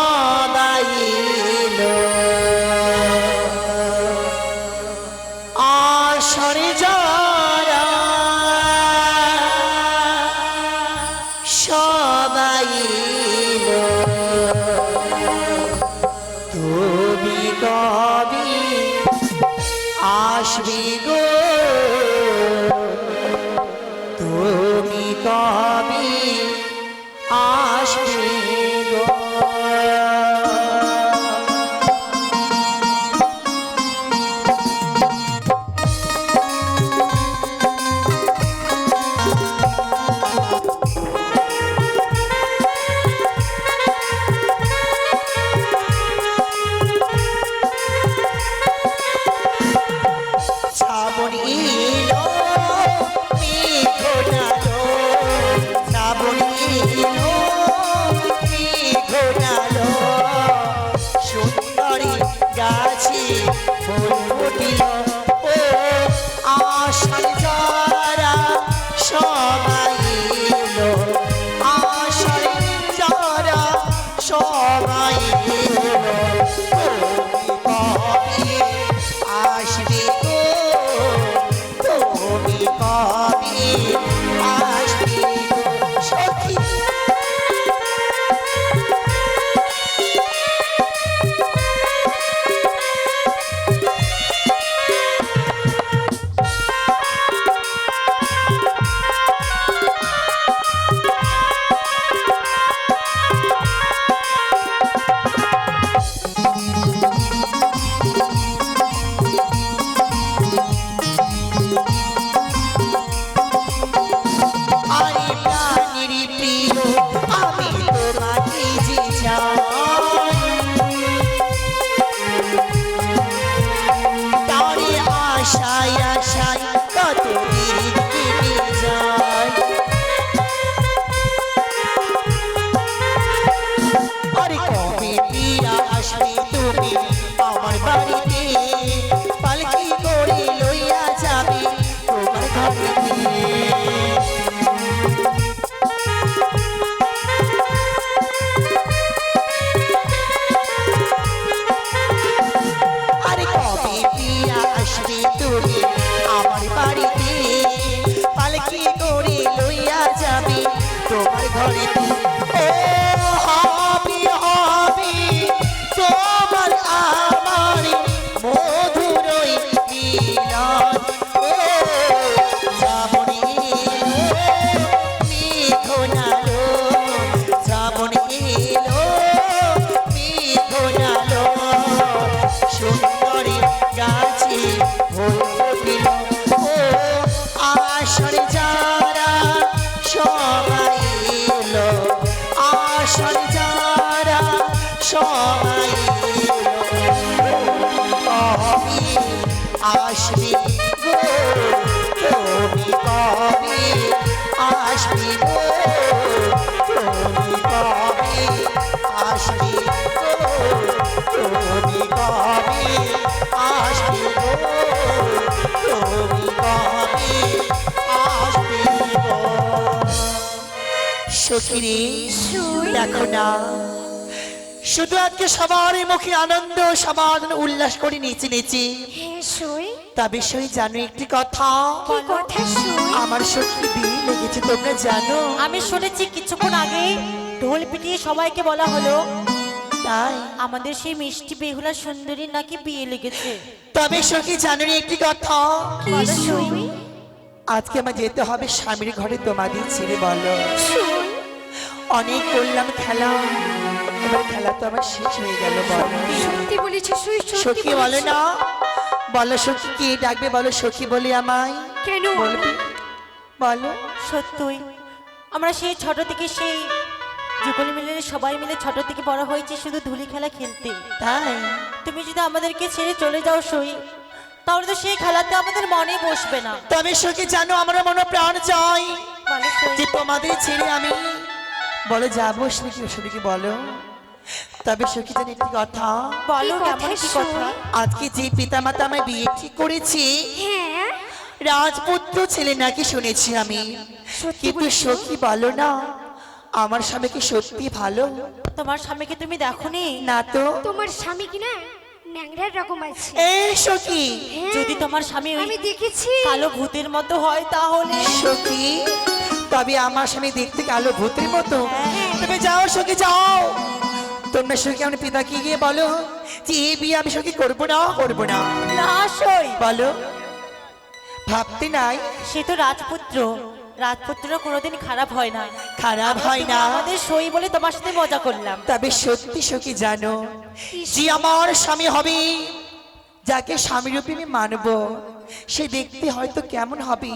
সবাই এলো আসরে যারা সবাই এলো তুমি কবি আসবি গো তুমি কবি আসবি গো শ্রাবণ এলো মেঘ নালো শ্রাবণ এলো মেঘ নালো সুন্দরী গাছে ফুল ফুটিল ও আষাঢ় যারা সবাই এলো আষাঢ় যারা সবাই এলো কবি আসবে গো তুমি কবি আসবে গো সখী আরে প্রাণের প্রিয় আমি তোমাকে যে চাই তারে আশায় আশায় কত দিন কেটে যায় আরে কবে দিয়া আসবে তুমি আমার বাড়িতে পালকি করে লইয়া যাবে তোমার ঘরেতে আরে কবে দিয়া আসবে তুমি আমার বাড়িতে পালকি করে লইয়া যাবে তোমার ঘরেতে ও হবে হবে তোমার আমার মধুরই মিলন ও শ্রাবণ এলো মেঘ নালো শ্রাবণ এলো মেঘ নালো সুন্দরী গাছে ফুল ফুটিল ও আষাঢ় যারা সবাই এলো আষাঢ় যারা সবাই এলো কবি আসবি গো তুমি কবি আসবি গো তুমি কবি আসবি গো তুমি কবি আসবি গো তুমি কবি আসবি গো সখিরে দেখো না শুধু আজকে সবার মুখে আনন্দ সবার উল্লাস করে নেচে নেচে হ্যাঁ সই তবে সই জানো একটি কথা কি কথা সই আমার সত্যি বিয়ে লেগেছে তোমরা জানো আমি শুনেছি কিছুক্ষণ আগে ঢোল পিটিয়ে সবাইকে বলা হলো তাই আমাদের সেই মিষ্টি বেহুলা সুন্দরী নাকি বিয়ে লেগেছে। তবে সখী জানো একটি কথা কি সই আজকে আমার যেতে হবে স্বামীর ঘরে তোমাদের ছেড়ে বলো সই অনেক করলাম খেলা এবার খেলা তো আমার শেষ হয়ে গেল বলো সত্যি বলেছিস সই সখী বলো না বলো সখী কে ডাকবে বলো সখী বলি আমায় কেন বলবি বলো সত্যই আমরা সেই ছোট থেকে সেই যুগল মিলে সবাই মিলে ছোট থেকে বড় হয়েছি শুধু ধুলি খেলা খেলতে। তাই তুমি যদি আমাদেরকে ছেড়ে চলে যাও সই তাহলে তো সেই খেলাতে আমাদের মনে বসবে না। তবে সখী জানো আমরা মনে প্রাণ চাই বলো সই। যে তোমাদের ছেড়ে আমি বলো যাবো সখী বলো তবে সখী জানি একটি কথা বলো কি কেমন কি কথা কথা? আজকে যে পিতামাতা আমায় বিয়ে ঠিক করেছি হ্যাঁ রাজপুত্র ছেলে নাকি শুনেছি আমি সত্যি কিন্তু বলছো? সখী বলো না আমার স্বামী কি সত্যি ভালো? তোমার স্বামীকে তুমি দেখোনি? না তো। তোমার স্বামী কি না ন্যাংরার রকম আছে। এই সখী, হ্যাঁ, যদি তোমার স্বামী ওই আমি দেখেছি। কালো ভূতের মতো হয় তাহলে? সখী, তবে আমার স্বামী দেখতে কালো ভূতের মতো। হ্যাঁ। তুমি যাও সখী, যাও। তোমরা সখী আমার পিতাকে গিয়ে বলো যে এই বিয়ে আমি সখী করবো না, করবো না। না সই, বলো, ভাবতে নাই সে তো রাজপুত্র, রাজপুত্ররা কোনোদিন খারাপ হয় না। খারাপ হয় না। আমাদের সই বলে তোমার সাথে মজা করলাম। তবে সত্যি সখী জানো যে আমার স্বামী হবে, যাকে স্বামী রূপে আমি মানব, সে দেখতে হয়তো কেমন হবে,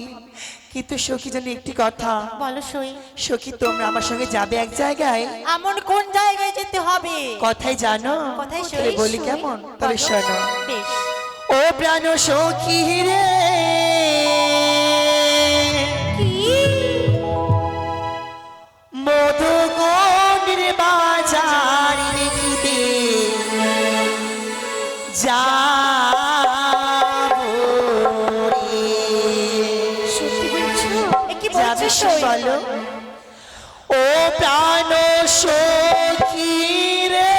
কিন্তু সখী জানি একটি কথা। বলো সই। সখী, তোমরা আমার সঙ্গে যাবে এক জায়গায়। এমন কোন জায়গায় যেতে হবে? কথাই জানো? কথাই সই, তবে বলি সই। কেমন? তবে বলো। শোনো। বেশ। ও প্রাণ সখী রে, কি? মধুগণের বাজার দেখিতে যাবো রে। সত্যি বলছো? এ কি বলছো যাবে সই? বলো। ও প্রাণ সখী রে,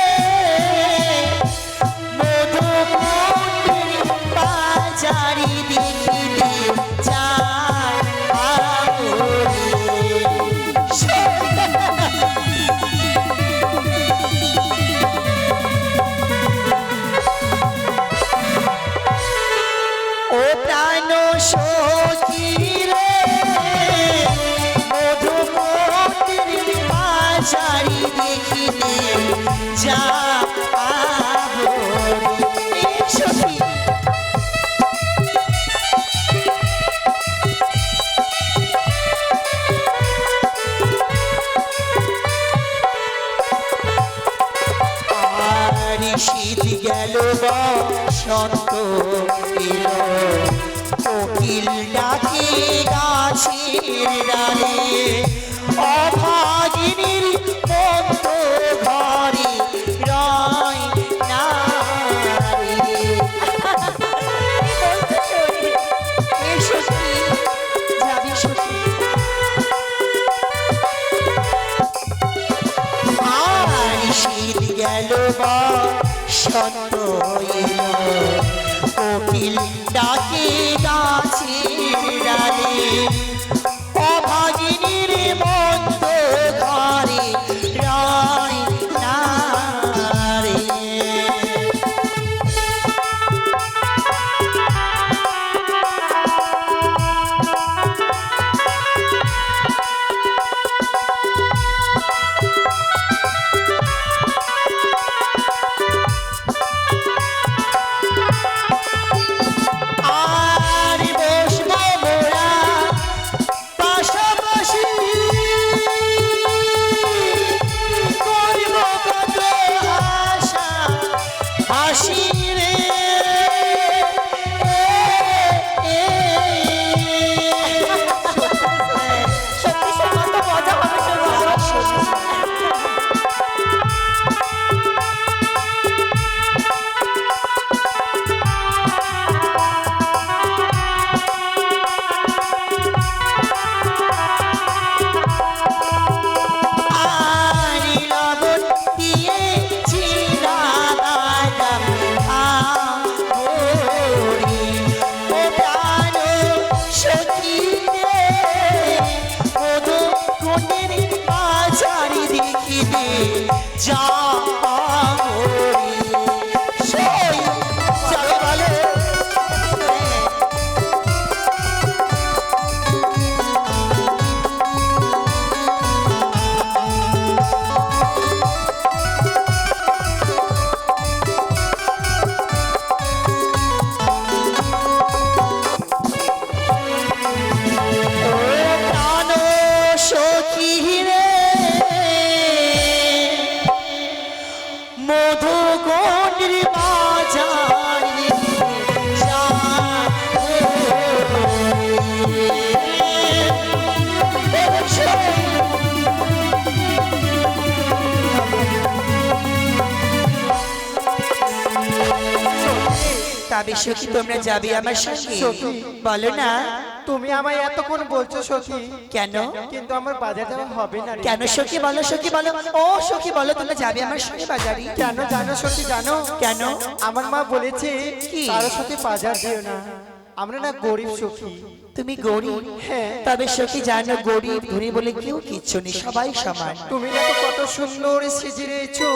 মধুগণের বাজার দেখিতে যাবো রে। ও প্রাণ সখী রে, মধুমন্দির বাজারি দেখিতে যাবো রে। সখী, আর শীত গেল বসন্ত এলো, কোকিল ডাকে গাছের ডালে, অভাগিনীর মন্ত ঘরে রয় না রে। এ সখী, যাবি সখী? আর শীত গেল বসন্ত এলো, কোকিল ডাকে গাছের ডালে, অভাগিনীর মন্ত ঘরে রয় না রে। আর বসবো মোরা পাশাপাশি, করব কত আশা হাসি রে। সত্যি সে কত মজা হবে সই, বলো। আর লবণ দিয়ে চিরাগাম খাবো রে। ও প্রাণ সখী রে, মধুকুটির বাজারি দেখিতে যাবো রে। সই, যাবে বলো? ও প্রাণ সখী রে, মধুগণের বাজার যাবো রে। তবে সখী, তোমরা যাবে আমার সঙ্গে? বলো না। তুমি আমায় এতক্ষণ বলছো সখী, কেন কিন্তু আমার বাজার যাওয়া হবে না রে। কেন সখী বলো, সখী বলো, ও সখী বলো, তোমরা যাবে আমার সঙ্গে বাজারে? কেন জানো সখী জানো? কেন? আমার মা বলেছে কি? কারোর সাথে বাজার যেও না, আমরা না গরিব সখী। তুমি গরিব? হ্যাঁ। তবে সখী জানো, গরিব ধনী বলে কেউ কিচ্ছু নেই, সবাই সমান। তুমি দেখো কত সুন্দর সেজে রয়েছো,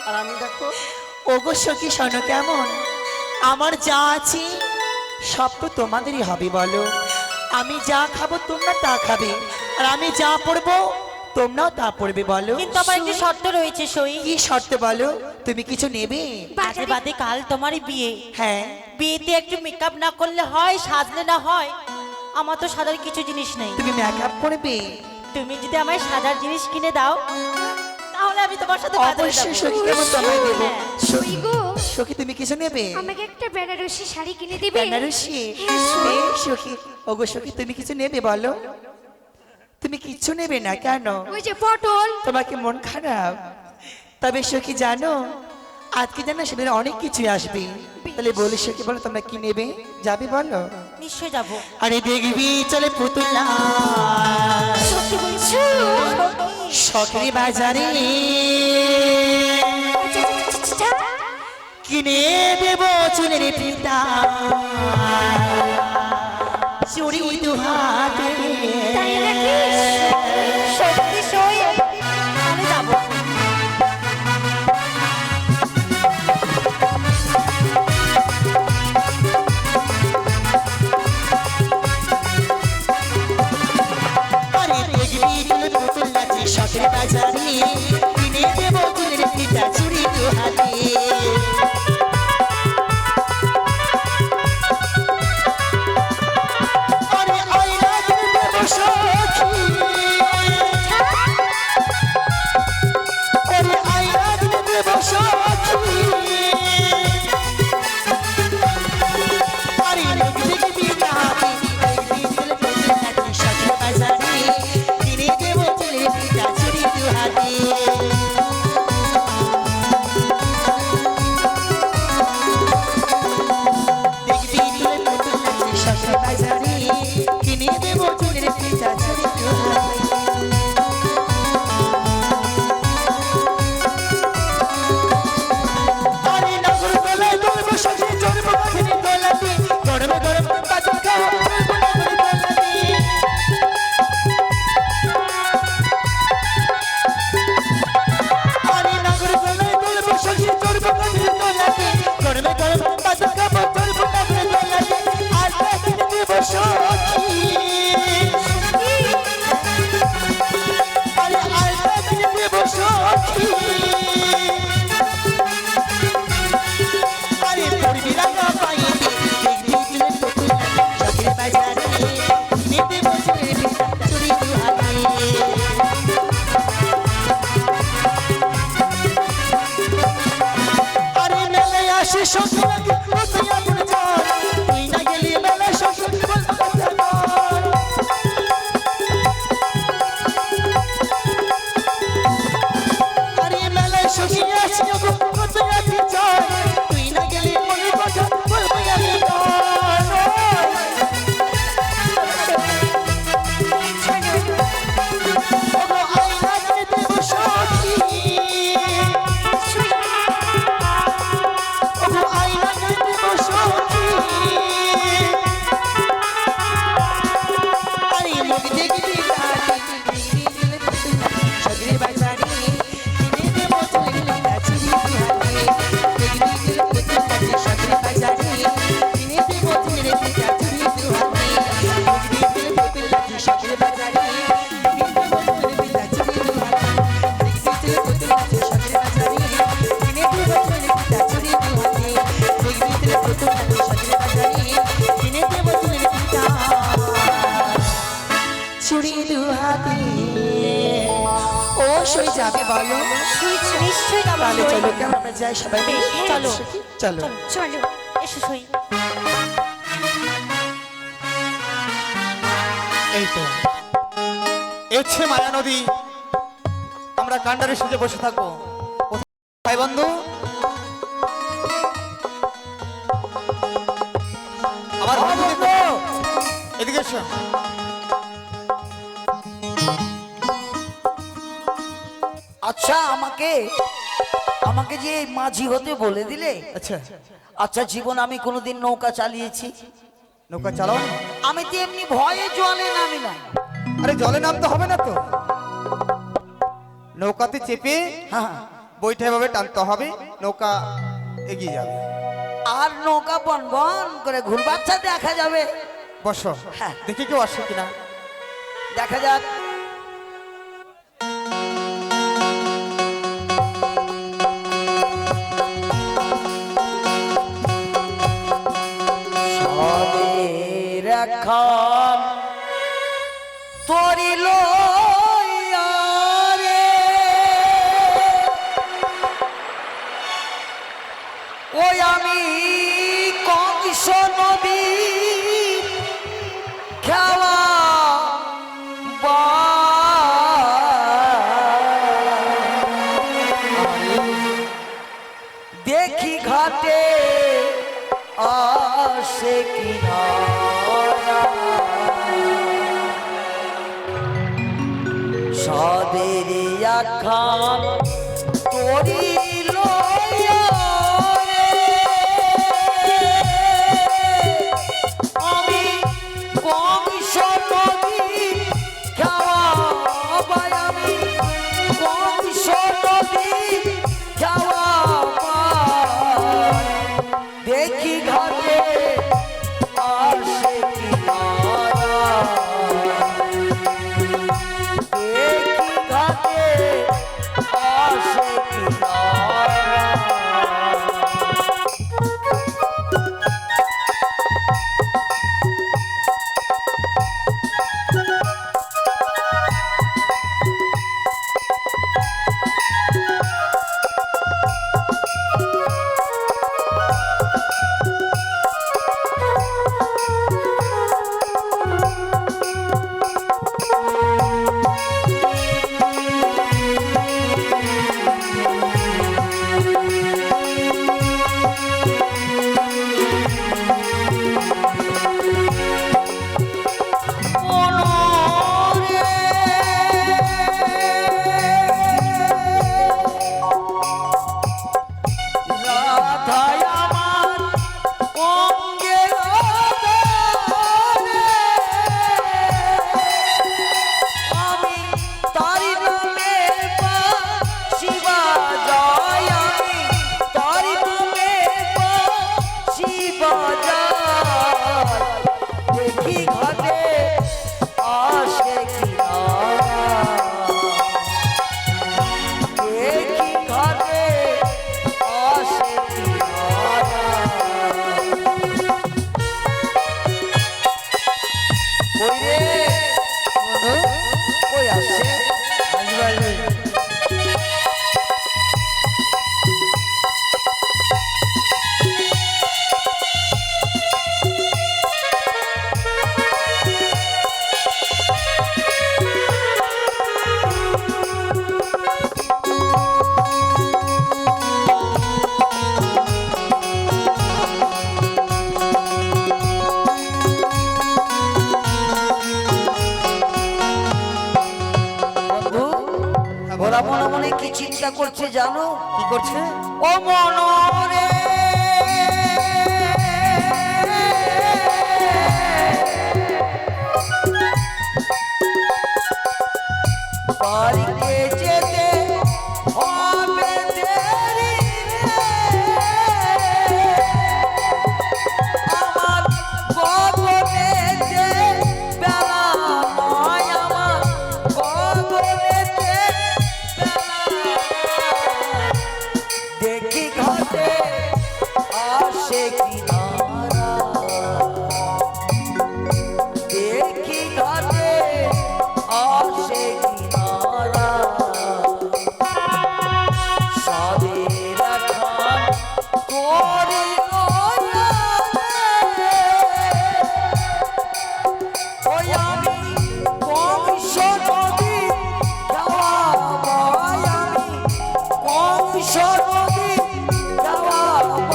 আর আমি দেখো। ওগো সখী শোনো কেমন, আমার যা আছে সব তো তোমাদেরই হবে বলো। আমি যা খাবো তোমরা তা খাবে, আর আমি যা পড়বো তোমরাও তা পড়বে বলো। কিন্তু আমার একটা শর্ত রয়েছে সই। কি শর্ত বলো? তুমি কিছু নেবে? আজকে বাদে কাল তোমারই বিয়ে। হ্যাঁ। বিয়েতে একটু মেকআপ না করলে হয়, সাজলে না হয়। আমার তো সাদার কিছু জিনিস নেই। তুমি মেকআপ করবে? তুমি যদি আমায় সাদার জিনিস কিনে দাও তাহলে আমি তোমার সাথে বাজারে অবশ্যই যাবো। সখী, কেমন তোমায় দেবো। হ্যাঁ। সখী, গো সখী তুমি কিছু নেবে? আমাকে একটা বেনারসি শাড়ি কিনে দিবে? বেনারসি? হ্যাঁ, সই। এই সখী, ওগো সখী তুমি কিছু নেবে বলো? তুমি কিচ্ছু নেবে না কেন? ওই যে পটল। তোমাকে মন খারাপ? তবে সখী জানো, আজকে জানো সেদিন অনেক কিছু আসবে, তাহলে বলি সখী বলো তোমরা কি নেবে, যাবে বলো? নিশ্চয় যাবো। আরে দেখবি চলে পুতুলা সত্যি বলছো? শখের বাজারে আচ্ছা, আচ্ছা, আচ্ছা, আচ্ছা। কিনে দেব চুলের পিতা চুরি দুহাতে। তাই নাকি? সত্যি সই, তাহলে যাবো। আরে দেখবি চলে পুতুলা শখের বাজারে কিনে দেব চুলের পিতা চুরি দুহাতে। আরে আইনা কিনে দেব সখী, আরে আইনা কিনে দেব সখী। আরে দেখবি তাহাতে দেখবি চলে পুতুলা শখের বাজারে কিনে দেব চুলের পিতা চুরি দুহাতে। দেখবি চলে পুতুলা শখের বাজারে কিনে দেব চুলের পিতা চুরি দুহাতে। আরে নগর বেলায় দলব সখী চড়ব কাঠিনী দোলাতে, গরম গরম বাজা খাওয়া চড়ব নগর দোলাতে। আরে নগর বেলায় দলব সখী চড়ব কাঠিনী দোলাতে, গরম গরম বাজা খাওয়া চড়ব নগর দোলাতে। আর কিনে দেব সখী, আরে আর কিনে দেব সখী। আরে পড়বি রাঙা পাইতে দেখবি চুলে পুতুলা শখের বাজারে কিনে দেব চুলের পিতা চুরি দুহাতে। আরে মেলায় আসে সখী লাগে কতই আপন জন, তুই না গেলি মেলায় সখী বলবো কথা নয়। আরে মেলায় সখী আসি গো কতই আছি জয়, তুই না গেলি মনের কথা বলবো আমি নয়। ওগো আইনা কিনে দেব সখী, ওগো আইনা কিনে দেব সখী। আরে মুখ দেখবি তাহাতে দেখবি চলে পুতুলা শখের বাজারে কিনে দেব চুলের পিতা চুরি দুহাতে। দেখবি চলে পুতুলা শখের বাজারে কিনে দেব চুলের পিতা চুরি দুহাতে। দেখবি চলে পুতুলা শখের বাজারে কিনে দেব চুলের পিতা চুরি দুহাতে। দেখবি চলে পুতুলা শখের বাজারে কিনে দেব চুলের পিতা চুরি দুহাতে। দেখবি চলে পুতুলা শখের বাজারে কিনে দেব চুলের পিতা চুরি দুহাতে। ও সই যাবে বলো? নিশ্চয়ই যাবো তাহলে সই। চলো কেমন আমরা যাই সবাই মিলে? হ্যাঁ, চলো চলো। চলো। চলো। এসো সই। এই তো এছে মায়া নদী, আমরা কান্ডারে সুজে বসে থাকবো। ভাই বন্ধু, আমার বন্ধু দেখো, এদিকে এসো। আচ্ছা আমাকে আমাকে যে মাঝি হতে বলে দিলে, আচ্ছা, আচ্ছা জীবন আমি কোনোদিন নৌকা চালিয়েছি? নৌকা চালাও না? আমি তো এমনি ভয়ে জলে নামি না। আরে জলে নামতে হবে না তো, নৌকাতে চেপে হ্যাঁ, বইটা এভাবে টানতে হবে, নৌকা এগিয়ে যাবে। আর নৌকা বন বন করে ঘুরবাচ্চা দেখা যাবে। বসো, হ্যাঁ। দেখি কেউ আসে কিনা। দেখা যাক। সবের এখন তোরি লইয়া রে, ওই আমি কংস নবী খেলা দেখি ঘাটে আসে কিনারা, সদের আখান তোরি লইয়া রে, আমি কংস নদী খাওয়াবাই, আমি কংস নদী খাওয়াবাই, দেখি ঘাটে আসে কিনারা, দেখি ঘাটে আসে কিনারা। দেখি ঘাটে আসে কিনারা, দেখি ঘাটে আসে কিনারা। কই রে কই আসে? বন্ধু, ওরা মনে মনে কি চিন্তা করছে জানো? কি করছে? ও মনরে বাড়িতে যেতে হবে দেরি রে, আমার গগনেতে বেলা নয়, আমার গগনেতে বেলা নয়, দেখি ঘাটে আসে কিনারা, দেখি ঘাটে আসে কিনারা, সদের এখন তোরি লইয়া রে, ওই আমি কংস নদী খাওয়াবাই, আমি কংস নদী খাওয়াবাই,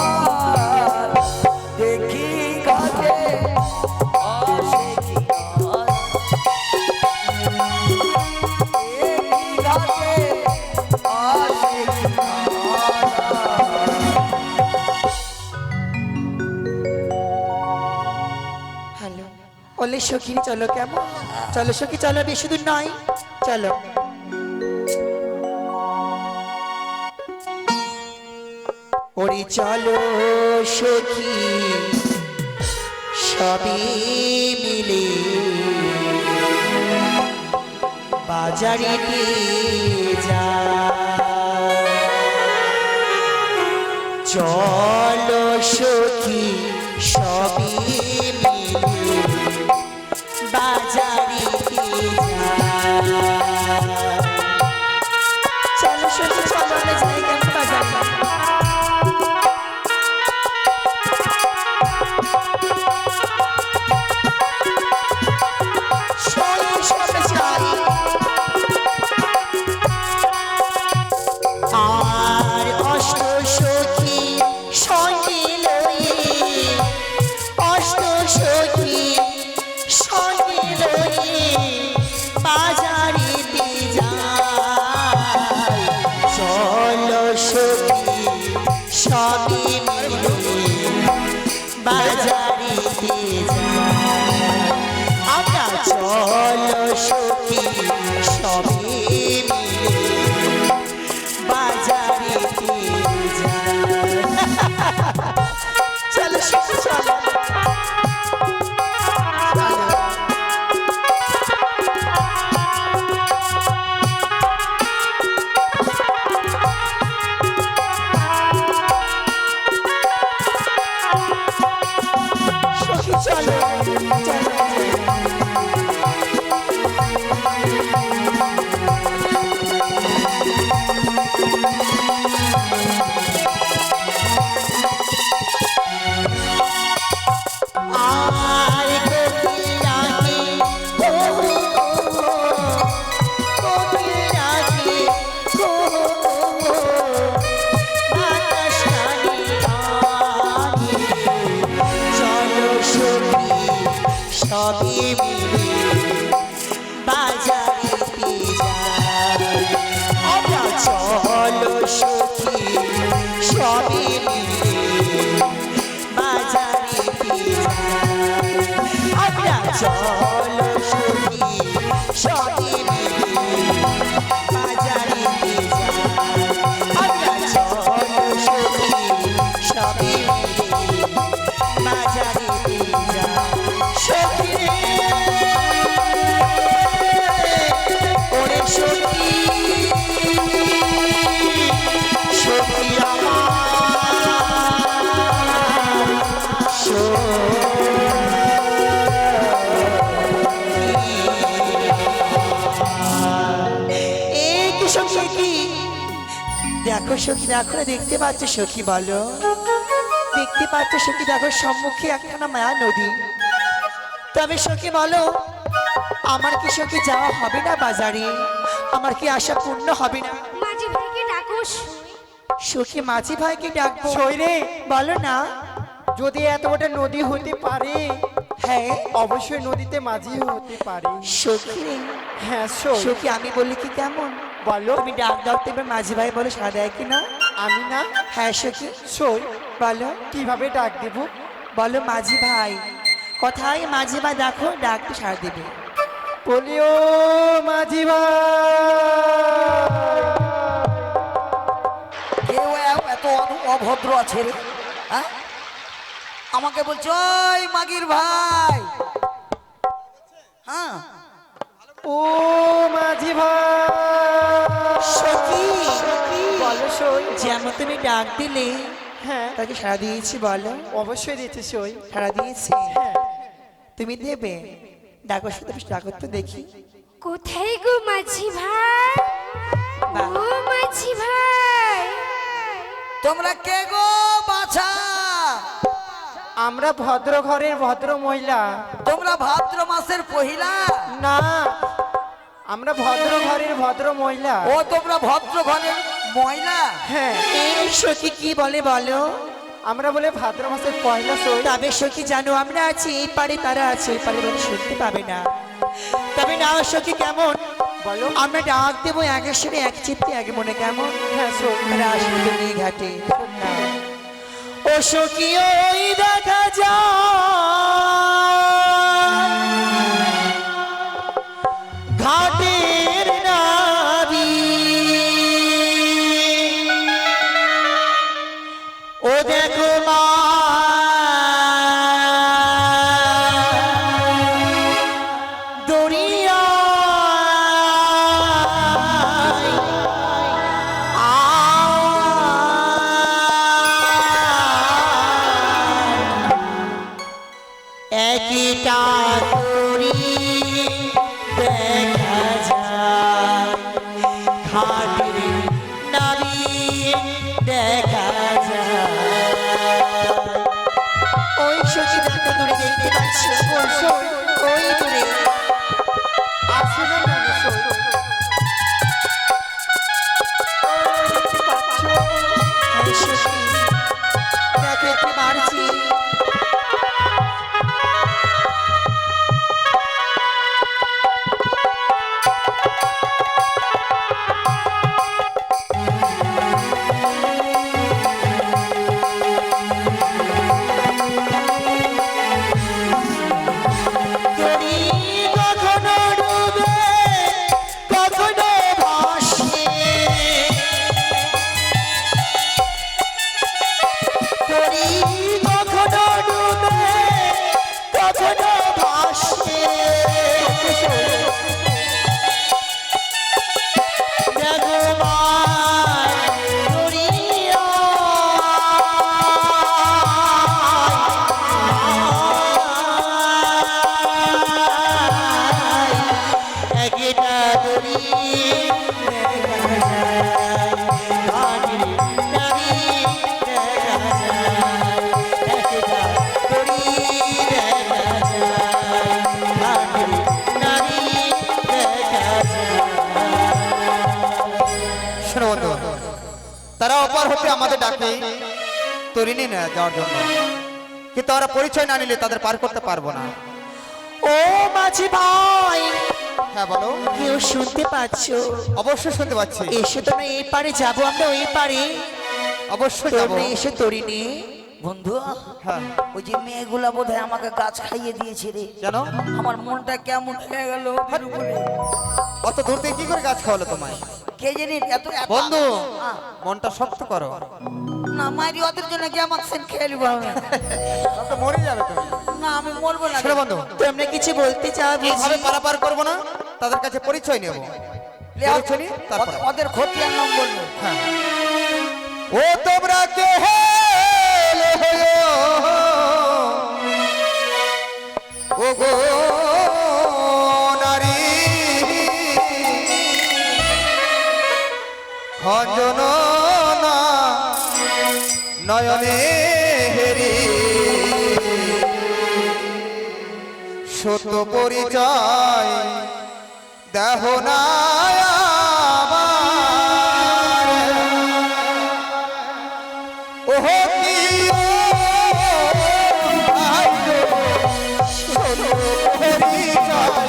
বলে সখী চলো কেমন, চলো সখী চলো, বেশি দূর নয়, চলো। ওরে চলো সখী সবে মিলে বাজারেতে যা, চলো সখী সবে মিলে বাজারেতে যা, চলো সখী চলো আমরা যাই কেমন বাজারে। আর অষ্ট সখী সঙ্গে লয়ে, অষ্ট সখী সঙ্গে লয়ে বাজারেতে যায়, চলো সখী সবে মিলে বাজারেতে যায়, আমরা চলো সখী সবে মিলে বাজারেতে যায়, চলো সখী চলো। সখী চলো চলো। আর কোকিল ডাকে কো কো, কোকিল ডাকে কো কো, বাতাস কানে কানে, চলো সখী সবে মিলে বাজারেতে যায়, আমরা চলো সখী সবে মিলে বাজারেতে যায়, আমরা চলো সখী সবে মিলে বাজারেতে যায়, আমরা চলো সখী সবে মিলে বাজারেতে যায়, সখী রে ওরে সখী, সখী আমার এই কি সখী কি দেখো সখী, দেখো না, দেখতে পাচ্ছ সখী বলো, দেখতে পাচ্ছ সখী, দেখো সম্মুখে একখানা মায়া নদী, তবে সখী বলো আমার কি সখী যাওয়া হবে না বাজারে, আমার কি আশা পূর্ণ হবে না? মাঝি ভাইকে ডাকুস। সখী মাঝি ভাইকে ডাকবো, সইরে বলো না। যদি এত বড় নদী হতে পারে, হ্যাঁ অবশ্যই নদীতে মাঝি হতে পারে। সখী রে, হ্যাঁ সই, সখী আমি বললি কি কেমন, বলো। তুমি ডাক দাও তো এবার মাঝি ভাই বলে সাড়া দেয় কি না? আমি না হ্যাঁ সখী সই, বলো, কিভাবে ডাক দেব? বলো মাঝি ভাই কোথায়, মাঝি ভাই দেখো ডাক তো সাড়া দেবে, বলিও মাঝি ভাই। কেউ এত অভদ্র আছে রে, হ্যাঁ? আমাকে বলছো ওই মাগির ভাই, হ্যাঁ ও মাঝি ভাই। সখী বলো সই। যেমন তুমি ডাক দিলে হ্যাঁ তাকে সাড়া দিয়েছি, বলো অবশ্যই দিতে সই। সাড়া দিয়েছি, হ্যাঁ তুমি দেবে, ডাকো শুধু ডাকো তো দেখি। কোথায় গো মাঝি ভাই, বাহ। ও মাঝি ভাই, তোমরা কে গো বাছা? আমরা ভদ্র ঘরের ভদ্র মহিলা। তোমরা ভাদ্র মাসের পহিলা? না, আমরা ভদ্র ঘরের ভদ্র মহিলা। ও তোমরা ভদ্র ঘরের মহিলা? হ্যাঁ, এই সখী কি বলে বলো, আমরা বলে ভাদ্র মাসের পয়লা সই। তবে সখী জানো আমরা আছি এই পারে, তারা আছে ওই পারে, বলে শুনতে পাবে না, তবে না সখী কেমন বলো। আমরা ডাক দেবো একের সাথে এক চিত্তে এক মনে, কেমন? হ্যাঁ সই। তারা আসবে তো নেই ঘাটে, না, ও সখী ওই দেখা যায় ও দেখো মা দরিয়া একটা তরি দেখা যায় ঘাটের নারী দেখা যায় ওই শশী একটা দূরে দেখতে পাচ্ছ ওই দূরে আসলে দেখো একটু মারছি শোনো বন্ধু, তারা অপার হতে আমাদের ডাকে তরিণী না যাওয়ার জন্য, কিন্তু ওরা পরিচয় না নিলে তাদের পার করতে পারবো না। ও মাঝি ভাই হ্যাঁ বলো। কেউ শুনতে পাচ্ছ? অবশ্যই শুনতে পাচ্ছি। এসো তোমরা এই পারে যাবো আমরা ওই পারে, অবশ্যই যাবো। তোমরা এসে তরিণী। বন্ধু হ্যাঁ ওই যে মেয়েগুলা বোধহয় আমাকে গাছ খাইয়ে দিয়েছে রে। জানো আমার মনটা কেমন হয়ে গেল ওদের উপরে। অত দূর থেকে কি করে গাছ খাওয়ালো তোমায়? কে জানি এত বন্ধু আহ, মনটা শক্ত করো, না মাইরি ওদের জন্য কি আমাকে সেন খেয়ে নিবো আমি? তো মরে যাবে তুমি। না আমি মরবো না। শোনো বন্ধু, তোমরা কিছু বলতে চাও বুঝি? এইভাবে পারাপার করবো না, তাদের কাছে পরিচয় নেব। পরিচয় নিয়ে তারপর ওদের ক্ষতি আর নাম বলবো। হ্যাঁ। ও তোমরা কে হেলে হয়ো, ও গো নারী খঞ্জন না নয়নে হেরি সত্য পরিচয় দেহ না আমার। ওহো কি আইলো সত্য পরিচয়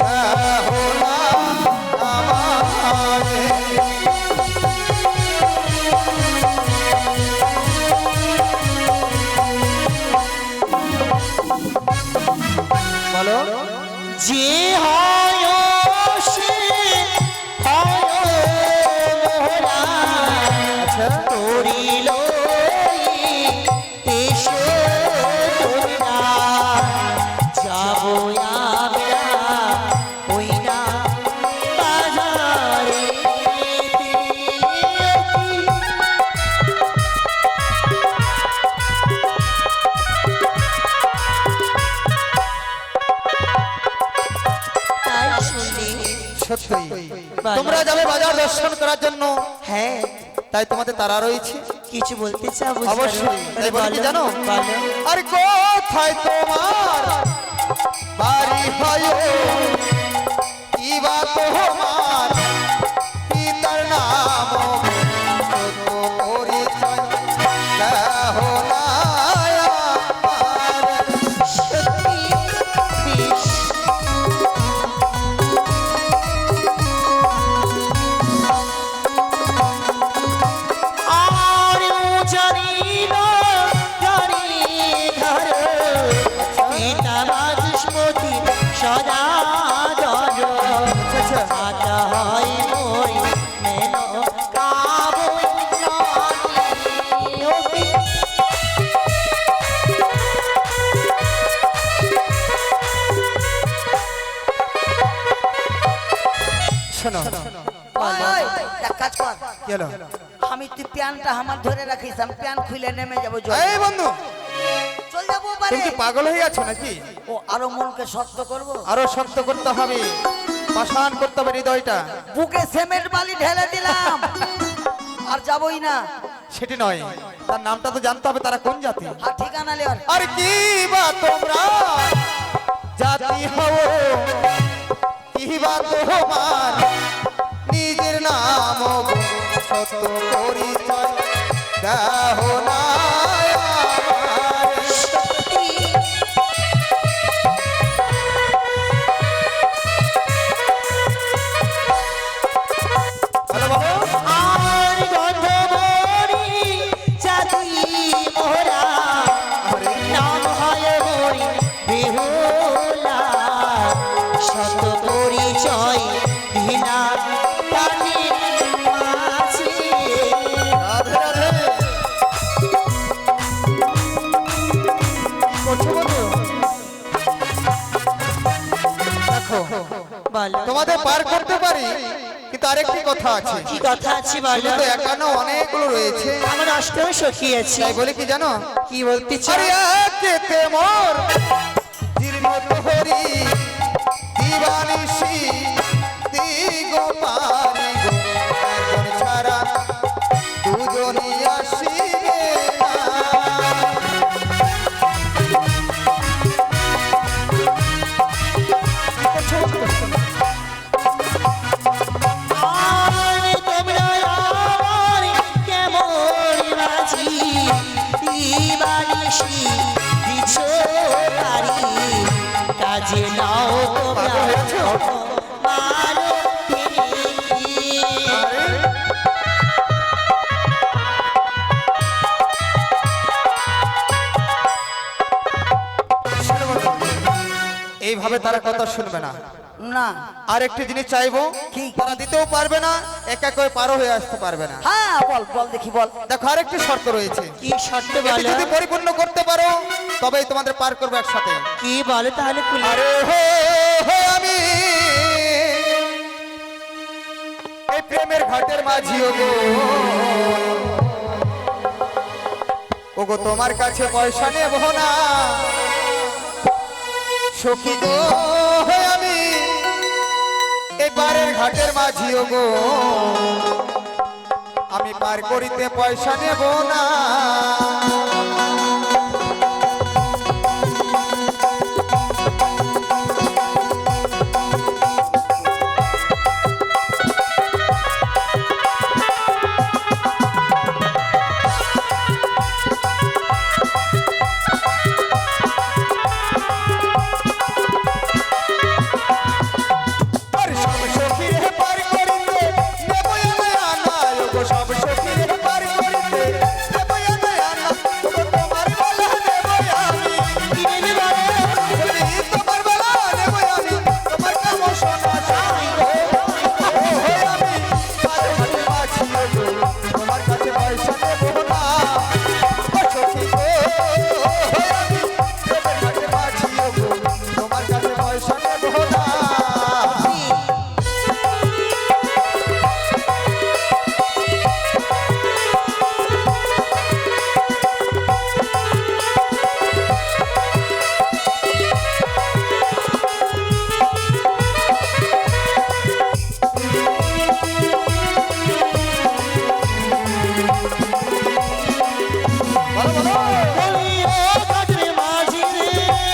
দেহ না আমার। বলো। যে হয় সে হয় মোহরা, আচ্ছা তরিল এসো তোমরা, যাবো আমরা ওই না বাজারে। তাই শুনে সত্যি তোমরা যাবে বাজার দর্শন করার জন্য, হ্যাঁ তাই তোমাদের তারা রয়েছে। কিছু বলতে চাও বুঝি? অবশ্যই। তাই বলে কি জানো? বলো। আর কোথায় তোমার বাড়ি হয়, কিবা তোমার পিতার নাম, সত্য পরিচয় দেহ না আমার। সত্যি বেশ আর জানি না জানি ধর পিতা বাচস্পতি সদা ধর আচ্ছা, আচ্ছা। আতা হয় শোনো ওই, ওই, এক কাজ কর কি হলো আমি তুই প্যানটা আমার ধরে রাখিস আমি প্যান খুলে নেমে যাবো জল এই বন্ধু চল যাবো তুমি পারে কি পাগল হয়ে আছো নাকি ও আরো মনকে শক্ত করবো আরো শক্ত করতে হবে পাষাণ করতে হবে হৃদয়টা বুকে সিমেন্ট বালি ঢেলে দিলাম আর যাবই না সেটি নয় তার নামটা তো জানতে হবে তারা কোন জাতি আর ঠিকানা লেওয়ার আর কি বা তোমরা জাতি হও কি বা তোমার নিজের নাম সত্য পরিচয় দেহ না বলো বলো আর গন্ধবরি জাতি মোরা নাম হয় মরি বেহুলা শত পরিচয় ভিনা প্রাণীর মাঝে রাধে রাধে কি করছো বন্ধু দেখো বলো তোমাদের পার করতে পারি কিন্তু আরেকটি কথা আছে কি কথা আছে বলো শুধু তো একানো অনেকগুলো রয়েছে আমার অষ্টম সখী আছে তাই বলে কি জানো কি বলতে চাই আরে একেতে মোর জীর্ণ তোহরি দিবানিশি দিগো পারি গো একজন ছাড়া দুজনই আসিবে না। আর তোমরা আমার কেমন বাজি দিবানিশি দিছো পারি কাজে নাও তোমরা মানো ফিরি শোনো বন্ধু, এইভাবে তারা কথা শুনবে না না আর একটি জিনিস চাইবো কি? তারা দিতেও পারবে না একা করে পারো হয়ে আসতে পারবে না হ্যাঁ বল বল দেখি বল দেখো আরেকটি শর্ত রয়েছে কি শর্ত এটি বলো যদি পরিপূর্ণ করতে পারো তবেই তোমাদের পার করবে একসাথে কি বলো তাহলে খুলে আরে হো হো আমি এই প্রেমের ঘাটের মাঝি ওগো তোমার কাছে পয়সা নেব না সখী গো হে আমি এই পারের ঘাটের মাঝি গো আমি পার করিতে পয়সা নেব না আর সব সখী রে পার করিতে নেব আনা গো সব সখী রে পার করিতে নেব আনা গো তোমার বলা নেব আমি যদি তোমার বলা নেব আমি তোমার কাম শোনা চাই গো হে আমি পারে হাতে মাছি গো তোমার কাছে পয়সা নেব না ও সখী গো হে আমি প্রেমের হাতে মাছি গো তোমার কাছে পয়সা নেব না বলো বলো আরে রাধে রাধে রাধে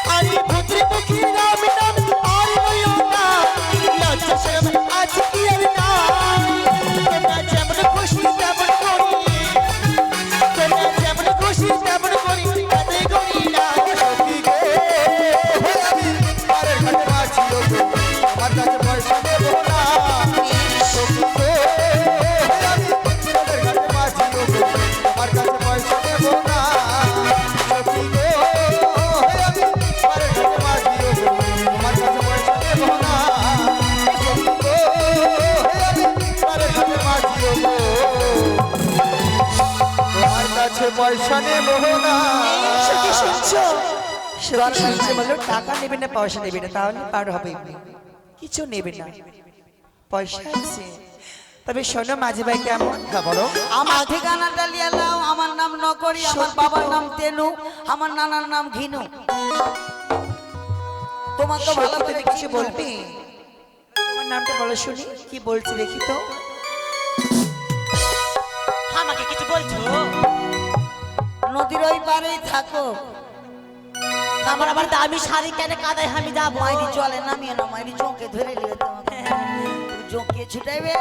আরে পুত্র মুখী পয়সা নেব না। সখী শুনছো? সখী শুনছো বলো টাকা নেবে না পয়সা নেবে না, তাহলে পার হবে এমনি। কিছু নেবে না, পয়সা আছে। তবে শোনো মাঝি ভাই কেমন? হ্যাঁ বলো। আমার ঠিকানাটা লিয়ে নাও। আমার নাম নকরি, আমার বাবার নাম তেনু, আমার নানার নাম ঘিনু। তোমাকে ভালো সখী করে তুমি কিছু বলবে? তোমার নামটা বলো শুনি, কি বলছি দেখি তো। আমাকে কিছু বলছো? নদীর ওই পারেই থাকো। আমার আবার দামি শাড়ি কেন কাদায় আমি যাবো? মাইরি চলে নামিয়ে না, মাইরি চোখে ধরে নিয়ে তোমাকে। চোখ কে ছুটাইবে?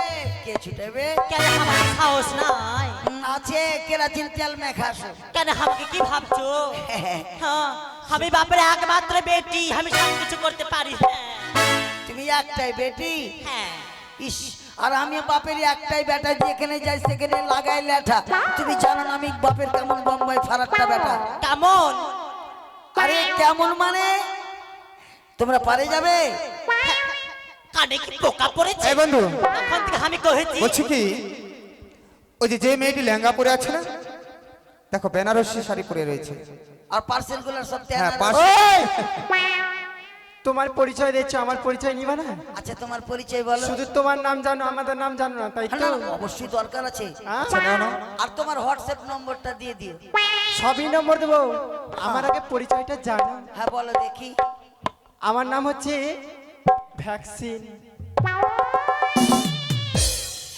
কে ছুটাইবে? কেন আমাকে সাহস নাই? আছে কেরাচিন তেল মেখাসো। কেন আমাকে কি ভাবছো? হ্যাঁ, আমি বাপের একমাত্র বেটি, আমি সব কিছু করতে পারি। তুমি একটাই বেটি? হ্যাঁ। ইস, আর আমি বাপের একটাই বেটা, যেখানে যাই সেখানে লাগাই লেঠা। তুমি জানো না আমি বাপের কেমন বোম্বাই ফারাক্কা বেটা? কেমন? আরে কেমন মানে তোমরা পারে যাবে? কানে কি পোকা পড়েছে? এই বন্ধু, তখন থেকে আমি কহেছি। বলছি কি, ওই যে মেয়েটি লেহেঙ্গা পরে আছে না, দেখো বেনারসি শাড়ি পরে রয়েছে। আর পার্সেল গুলো সব হ্যাঁ তেনা। তোমার পরিচয় দিচ্ছ, আমার পরিচয় নিবা না? আচ্ছা তোমার পরিচয় বলো। শুধু তোমার নাম জানো, আমাদের নাম জানো না, তাই না, তো? না, অবশ্যই দরকার আছে। হ্যাঁ? আচ্ছা নাও নাও। আর তোমার হোয়াটসঅ্যাপ নম্বরটা দিয়ে দিও। সবই নম্বর দেবো, আমার আগে পরিচয়টা জানো। হ্যাঁ বলো দেখি। আমার নাম হচ্ছে ভ্যাকসিন।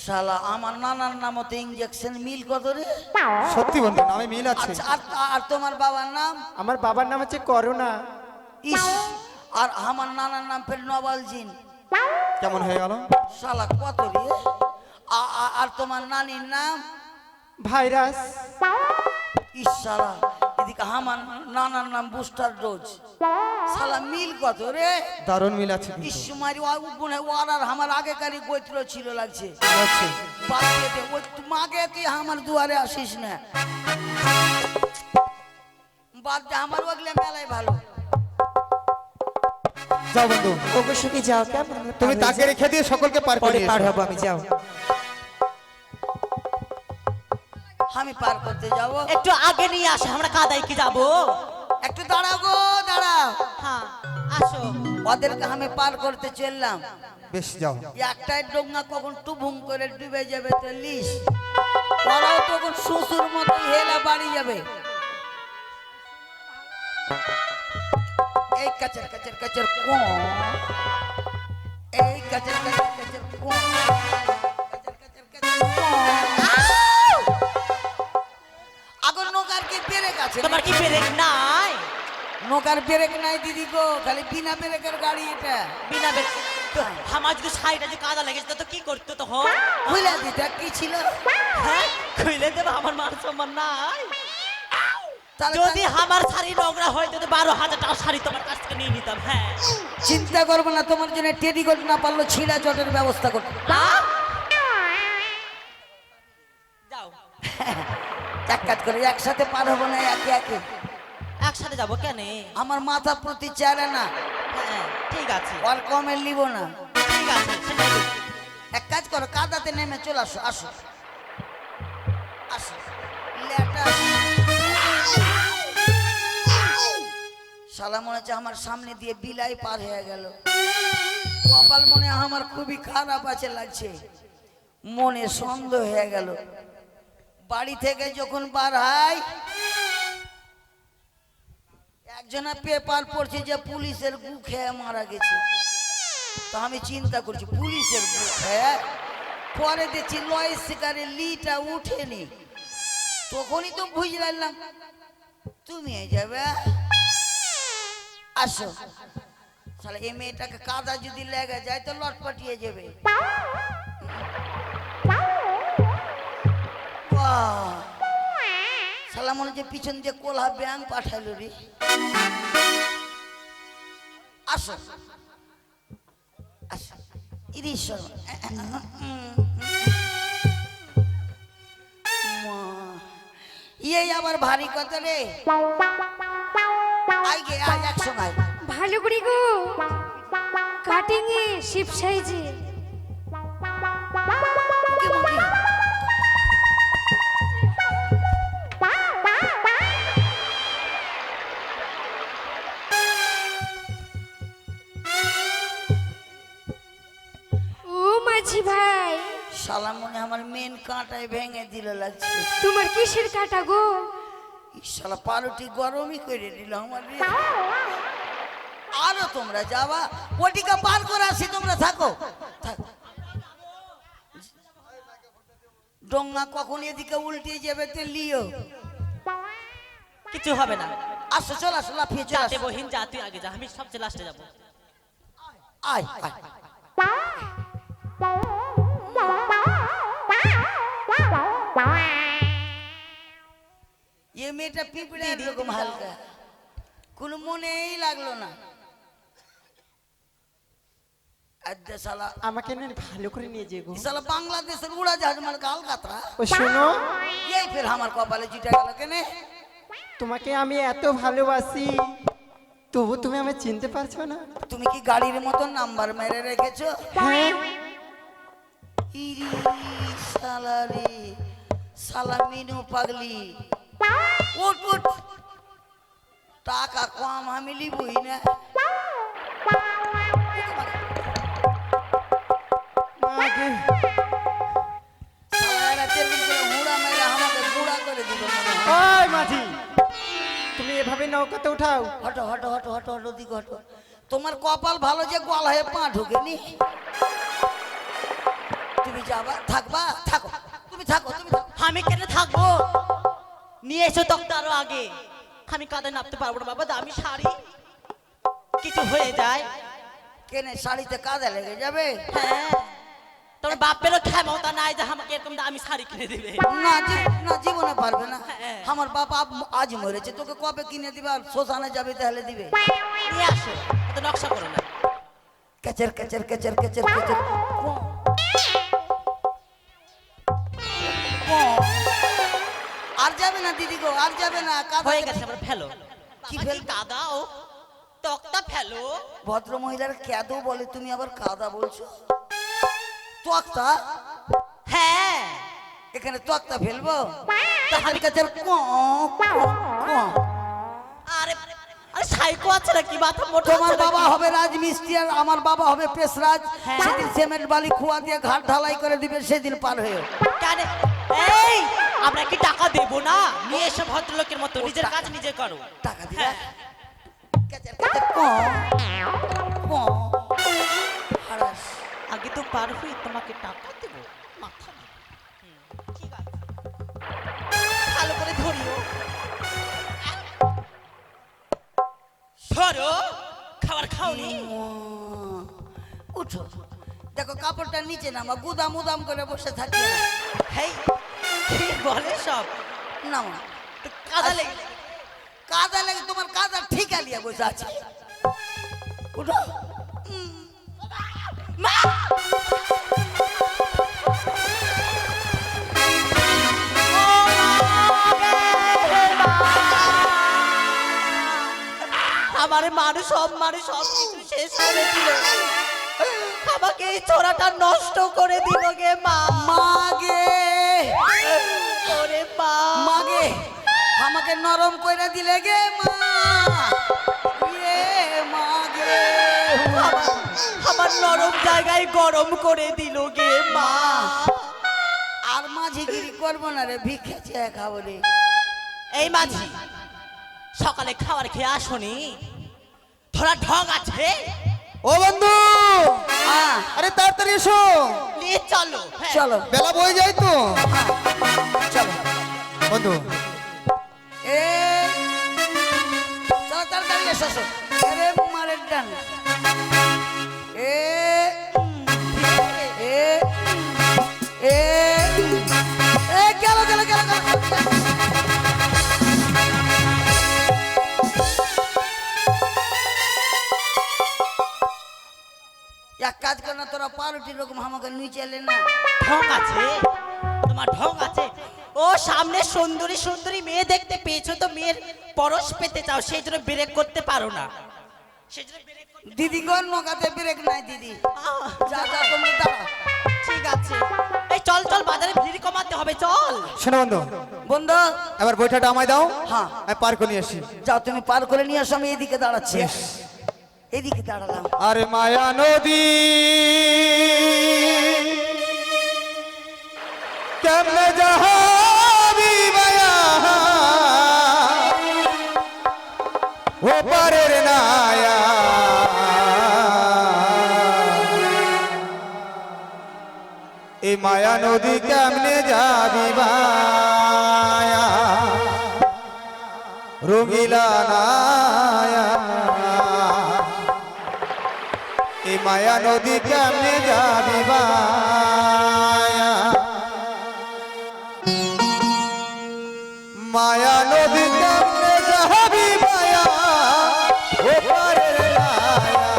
শালা আমার নানার নাম তো ইনজেকশন। মিল কত রে? সত্যি বন্ধু, নামে মিল আছে। আচ্ছা আর তোমার বাবার নাম? আমার বাবার নাম হচ্ছে করোনা। ইস, আর আমার নানার নাম ফের নবালজিন। কেমন হয়ে গেল? শালা কত রে? আর তোমার নানির নাম? ভাইরাস। ইস শালা, এদিকে আমার নানার নাম বুস্টার ডোজ। শালা মিল কত রে? দারুণ মিল আছে কিন্তু। ইস মারি গুনে ওর আর আমার আগেকারই গোত্র ছিল লাগছে। মিল আছে। বাদ দিয়ে দে, ওই মাগে তুই আমার দুয়ারে আসিস না। বাদ দে, আমার ওগুলো মেলায় ভালো। যাও বন্ধু, ওগো সখী যাও, কেমন তুমি তাকে রেখে দিয়ে সকলকে পার পরে করে পার এসো। হবো আমি, যাও। আমি পার করতে যাব। একটু আগে নিয়ে আসো, আমরা কাদায় কি যাবো? একটু দাঁড়াও গো, দাঁড়াও। হ্যাঁ, আসো। ওদেরকে আমি পার করতে চললাম। বেশ যাও। একটাই ডোঙা কখন টুবুম করে ডুবে যাবে তো লিস, ওরাও তখন শ্বশুর মতো হেলা বাড়ি যাবে। এই কাচের কাচের কাচের কোঁ, এই কাচের কাচের কাচের কোঁ, কাচের কাচের কাচের কোঁ। আগুন নৌকার কি ব্রেক আছে? তোমার কি ব্রেক নাই? নৌকার ব্রেক নাই দিদি গো, খালি বিনা ব্রেকের গাড়ি এটা। বিনা ব্রেক? আমার যদি শাড়িটা যে কাদা লেগেছে তো কি করতো তখন? বুঝলা দিদা কি ছিল? হ্যাঁ, খুলে দেবো, আমার মান সম্মান নাই। তাহলে যদি আমার শাড়ি নোংরা হয় তো 12,000 টাকা শাড়ি তোমার কাছ থেকে নিয়ে নিতাম। হ্যাঁ, চিন্তা করবো না, তোমার জন্য টেডি গোল্ড না পারলো ছিঁড়া চটের ব্যবস্থা করতে। আহ? যাও, এক কাজ করে একসাথে পার হবো না, একে একে। একসাথে যাবো কেন? আমার মাথা প্রতি চারে না, হ্যাঁ, ঠিক আছে, আর কমে নিব না। ঠিক আছে, সেটাই দেখি। এক কাজ করো, কাদাতে নেমে চলে আসো, আসো আসো। লেটা শালা মনে হচ্ছে আমার সামনে দিয়ে বিলাই পার হয়ে গেল। কপাল মনে হয় আমার খুবই খারাপ আছে লাগছে, মনে সন্দেহ হয়ে গেল। বাড়ি থেকে যখন বার হয় একজনা পেপার পড়ছে যে পুলিশের গু খেয়ে মারা গেছে। তো আমি চিন্তা করছি পুলিশের গু খেয়ে, পরে দেখছি লয় শিকারের লিটা উঠেনি। তখনই তো বুঝলাম তুমি যাবে, আসো। তাহলে এই মেয়েটাকে কাদা যদি লেগে যায় তো লটপটিয়ে যাবে। শালা মনে হচ্ছে পিছন দিয়ে কোলহা ব্যাং পাঠাইলো রে। আসো আসো, ইরিশ্বর ইয়ে আবার ভারী কথা রে। আই গে আই একসঙ্গে ভালো করে গো, কাটিং এ শিপ সাইজে। মাঝি ভাই, শালা মনে হয় আমার মেন কাঁটায় ভেঙে দিল লাগছে। তোমার কিসের কাটা গো? শালা পারুটি গরমই করে দিল আমার রে। আরো তোমরা যাবা, ওটিকে পার করে আসি, তোমরা থাকো। ডোঙ্গা কখন এদিকে উল্টে যাবে তে লিও। কিছু হবে না। আসো, চল আসো, লাফিয়ে চল যাতে আসো। বহিন যা, তুই আগে যা, আমি সবচেয়ে লাস্টে যাবো। আয় আয়। ये মেয়েটা পিঁপড়ে এরকম হালকা, কোনো মনেই লাগলো না। আদ্দা শালা, আমাকে না ভালো করে নিয়ে যে গো। শালা বাংলাদেশের উড়াজাহাজ মানে কালকাতা। ও শোনো, এই ফের আমার কপালে চিটা গেল কেনে? তোমাকে আমি এত ভালোবাসি, তবু তুমি আমায় চিনতে পারছো না। তুমি কি গাড়ির মতো নাম্বার মেরে রেখেছো? হ্যাঁ, ইরি শালা রে, শালা মিনু পাগলি। উঠ উঠ, টাকা কম আমি লিবই না। মাগে, শালা তেমনি করে হুড়া মেরে আমাকে গুড়া করে দিল মনে হয়। ওই মাঝি, তুমি এভাবে নৌকাতে উঠাও। হটো হটো হটো হটো হটো, দিকে হটো। তোমার কপাল ভালো যে গলায় পা ঢুকেনি। তুমি যাবা, থাকবা, থাকো, তুমি থাকো, তুমি থাকো। আমি কেন থাকবো? নিয়ে এসো তক্তা আরো আগে। আমি কাঁধে নামতে পারবো না বাবা, আমি শাড়ি কিছু হয়ে যায়। কেনে শাড়িতে কাদা লেগে যাবে? হ্যাঁ, তোর বাপেরও ক্ষমতা নাই যে আমাকে এরকম দামি শাড়ি কিনে দিবে। না না, জীবনে পারবে না। হ্যাঁ। আমার বাবা আজ মরেছে, তোকে কবে কিনে দিবে? আর শ্মশানে যাবে তাহলে দিবে। নিয়ে আসো, এত নকশা করো না। কেচের কেচের কেচের কেচের কেচের। আর যাবে না দিদি গো, আর যাবে না। কাদা হয়ে গেছে, আবার ফেলো। কি কি ফেল? ফেল? কাদাও তক্তা ফেলো। ভদ্র মহিলার কেদো বলে, তুমি আবার কাদা বলছো? তক্তা? হ্যাঁ, এখানে তক্তা ফেলবো? আমি কেচের আরে আরে সাইকো আছে নাকি? মাথা মোটা তোমার আছে নাকি? বাবা হবে রাজমিস্ত্রি আর আমার বাবা হবে পেশরাজ। হ্যাঁ। সেদিন সিমেন্ট বালি খোয়া দিয়ে ঘাট ঢালাই করে দিবে, সেদিন পার হয়ে। কেন? এই, আমরা কি টাকা দেবো না? নিয়ে এসো ভদ্রলোকের মতো, নিজের কাজ নিজে করো। টাকা দিবে? হ্যাঁ। কেচের কেচের হারাস। আগে তো পার হই, তোমাকে টাকা দেবো। মাথা নেই। ঠিক আছে, ভালো করে ধরিও। ধরো, খাবার খাওনি? উঠো, দেখো কাপড়টা নিচে নামা, গুদাম উদাম করে বসে থাকি না। হেই, কি বলে সব? নামা। তো কাদা লেগে কাদা লাগে, তোমার কাদা ঠিকা লিয়া বসে আছে। উঠো। আমার মানুষ সব কিছু শেষ করে দিল। আমাকে এই ছোড়াটা নষ্ট করে দিল গে মা। মাগে ওরে মা, মাগে আমাকে নরম কইরা দিলে গে মা। ইয়ে মাগে, আমার নরম জায়গায় গরম করে দিল গে মা। আর মাঝিগিরি করবো না রে, ভিক্ষে চেয়ে খাবো রে। এই মাঝি, সকালে খাবার খেয়ে আসনি? ধরা ঢং আছে? ও বন্ধু, হ্যাঁ, আরে তাড়াতাড়ি এসো, নিয়ে চলো। হ্যাঁ। চলো বেলা বয়ে যায় তো। চলো। বন্ধু, এ চলো তাড়াতাড়ি এসো। আরে মারের ডান। এ এ এ এ গেল গেল গেল গেল। এক কাজ কর না, তোরা পারুটির রকম আমাকে নিচে এলে না। ঢং আছে, তোমার ঢং আছে। ও সামনে সুন্দরী সুন্দরী মেয়ে দেখতে পেয়েছো তো, মেয়ের পরশ পেতে চাও, সেই জন্য ব্রেক করতে পারো না। সেই জন্য ব্রেক করতে- দিদি গন নৌকাতে ব্রেক নাই দিদি। যা যা তোমরা দাঁড়া। ঠিক আছে, এই চল চল, বাজারে ভিড় কমাতে হবে, চল। শোনো বন্ধু, বন্ধু, এবার বইটাটা আমায় দাও। হ্যাঁ। আমি পার করে নিয়ে আসি। যাও তুমি পার করে নিয়ে আসো, আমি এদিকে দাঁড়াচ্ছি। এদিকে দাঁড়ালাম। আরে মায়া নদী কেমনে যাবি মায়া ও পারের নায়া এই মায়া নদী কেমনে যাবি মায়া রঙিলা নায়া এই মায়া নদী কেমনে যাবি মায়া মায়া নদী কেমনে যাবি মায়া ও পারের নায়া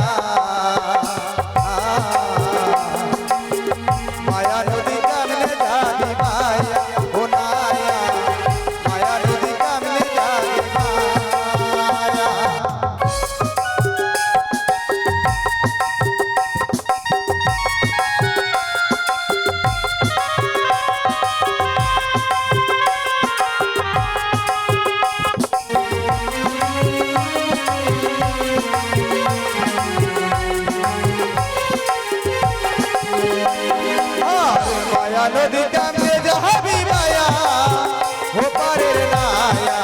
মায়া নদী কেমনে যাবি মায়া ও নায়া মায়া নদী কেমনে যাবি মায়া মায়া নদী কেমনে যাবি মায়া ও পারের নায়া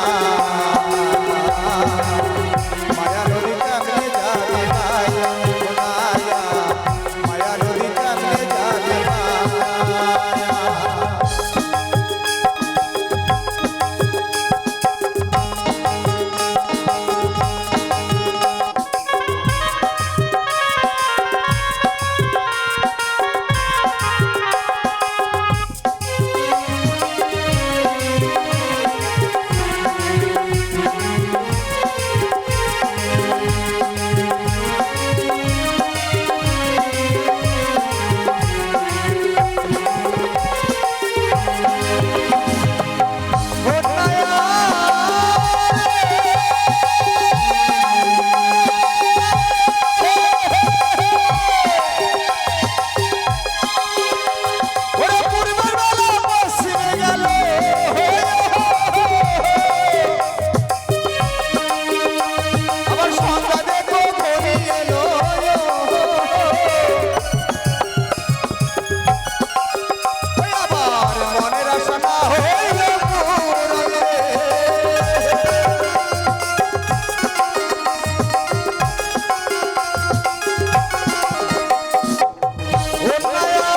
মায়া নদী কেমনে যাবি মায়া ও নায়া মায়া নদী কেমনে যাবি মায়া ও নায়া ওরে পূর্বের বেলা পশ্চিমে গেল আমার সন্ধ্যা দেখো ঘনিয়ে এলো ওই আবার মনের আশা না হইল পূরণ রে। ও নায়া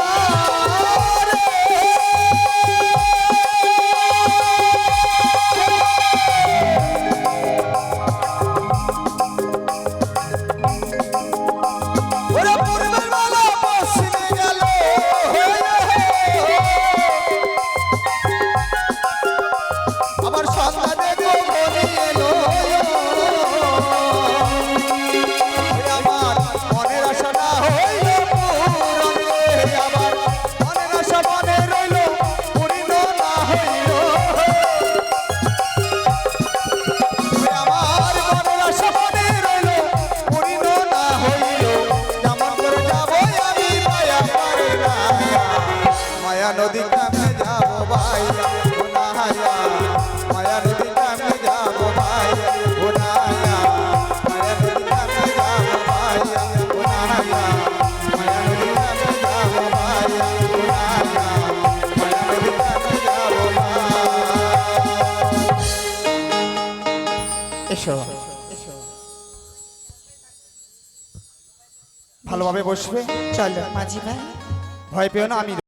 ওরে পূর্বের বেলা পশ্চিমে গেল আমার সন্ধ্যা দেখো ঘনিয়ে এলো ওই আমার মনের আশা না হইল পূরণ রে। আমার মনের আশা মনে রইল পূর্ণ না হইল ওই আমার মনের আশা মনে রইল পূর্ণ না হইল কেমন করে যাবো আমি মায়া পারে নায়া মায়া নদী কেমনে যাবো ভাইয়া ও নায়া মায়া নদী কেমনে যাবো ভাইয়া ও নায়া মায়া নদী কেমনে যাবো ভাইয়া ও নায়া মায়া নদী কেমনে যাবো ভাইয়া ও নায়া মায়া নদী কেমনে যাবো এসো ভালোভাবে বসবে চলো মাঝি ভাই ভয় পেও না আমি